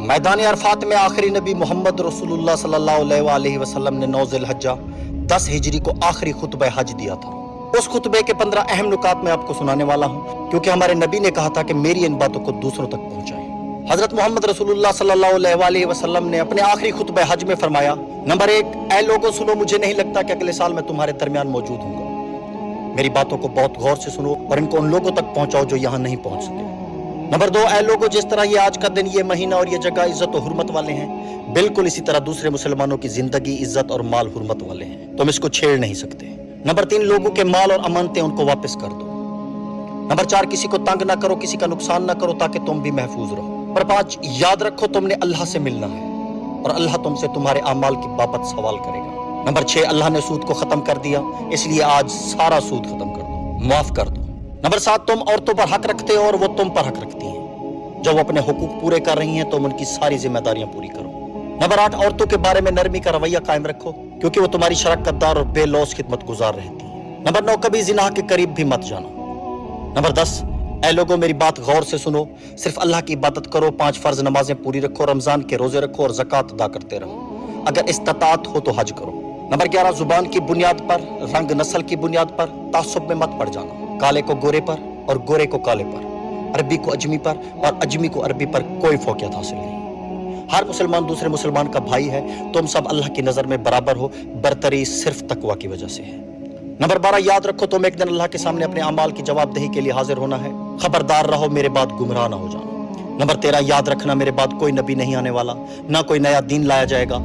मैदान अरफात में आखिरी नबी मोहम्मद रसूलुल्लाह सल्लल्लाहु अलैहि वसल्लम ने 9 ज़िलहज्जा 10 हिजरी को आखिरी खुतबा हज दिया था। उस खुतबे के 15 अहम नुकात मैं आपको सुनाने वाला हूँ, क्योंकि हमारे नबी ने कहा था कि मेरी इन बातों को दूसरों तक पहुँचाएं। हजरत मोहम्मद रसूलुल्लाह सल्लल्लाहु अलैहि वसल्लम ने अपने आखिरी खुतबा हज में फरमाया, नंबर 1, ऐ लोगों सुनो, मुझे नहीं लगता कि अगले साल मैं तुम्हारे दरमियान मौजूद हूँ। मेरी बातों को बहुत गौर से सुनो और इनको उन लोगों तक पहुँचाओ जो यहाँ नहीं पहुँच सके। नंबर 2, ऐ लोगों, जिस तरह ये आज का दिन, ये महीना और ये जगह इज्जत और हुर्मत वाले हैं, बिल्कुल इसी तरह दूसरे मुसलमानों की जिंदगी, इज्जत और माल हुर्मत वाले हैं। तुम इसको छेड़ नहीं सकते। नंबर 3, लोगों के माल और अमानतें उनको वापस कर दो। नंबर 4, किसी को तंग ना करो, किसी का नुकसान ना करो, ताकि तुम भी महफूज रहो। नंबर 5, याद रखो तुमने अल्लाह से मिलना है और अल्लाह तुमसे तुम्हारे अमाल की बाबत सवाल करेगा। नंबर 6, अल्लाह ने सूद को खत्म कर दिया, इसलिए आज सारा सूद खत्म कर दो, माफ कर दो। नंबर 7, तुम औरतों पर हक रखते हो और वो तुम पर हक रखती हैं। जब वो अपने हुकूक पूरे कर रही हैं, तुम उनकी सारी जिम्मेदारियां पूरी करो। नंबर 8, औरतों के बारे में नरमी का रवैया कायम रखो, क्योंकि वो तुम्हारी शराकतदार और बेलौस खिदमत गुजार रहती हैं। नंबर 9, कभी जिनाह के करीब भी मत जाना। नंबर 10, ऐ लोगों, मेरी बात गौर से सुनो, सिर्फ अल्लाह की इबादत करो, 5 फर्ज नमाजें पूरी रखो, रमजान के रोजे रखो और ज़कात अदा करते रहो। अगर इस्ताअत हो तो हज करो। नंबर 11, जुबान की बुनियाद पर, रंग नस्ल की बुनियाद पर तासुब में मत पड़ जाना। काले को गोरे पर और गोरे को काले पर, अरबी को अजमी पर और अजमी को अरबी पर कोई फौकियत हासिल नहीं। हर मुसलमान दूसरे मुसलमान का भाई है। तुम सब अल्लाह की नज़र में बराबर हो। बरतरी सिर्फ तकवा की वजह से है। नंबर 12, याद रखो तुम एक दिन अल्लाह के सामने अपने अमाल की जवाबदेही के लिए हाजिर होना है। खबरदार रहो, मेरे बाद गुमराह ना हो जाना। नंबर 13, याद रखना, मेरे बाद कोई नबी नहीं आने वाला, ना कोई नया दीन लाया जाएगा।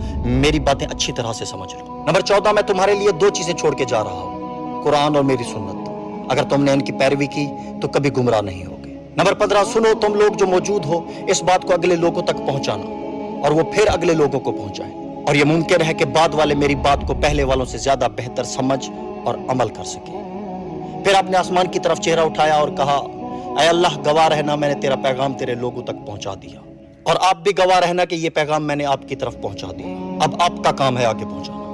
मेरी बातें अच्छी तरह से समझ लो। नंबर 14, मैं तुम्हारे लिए 2 चीजें छोड़ के जा रहा हूँ, कुरान और मेरी सुन्नत। अगर तुमने इनकी पैरवी की तो कभी गुमराह नहीं होगे। नंबर 15, सुनो तुम लोग जो मौजूद हो, इस बात को अगले लोगों तक पहुंचाना और वो फिर अगले लोगों को पहुंचाए। और ये मुमकिन है कि बाद वाले मेरी बात को पहले वालों से ज्यादा बेहतर समझ और अमल कर सके। फिर आपने आसमान की तरफ चेहरा उठाया और कहा, ऐ अल्लाह, गवाह रहना, मैंने तेरा पैगाम तेरे लोगों तक पहुंचा दिया, और आप भी गवाह रहना कि ये पैगाम मैंने आपकी तरफ पहुंचा दिया। अब आपका काम है आगे पहुंचाना।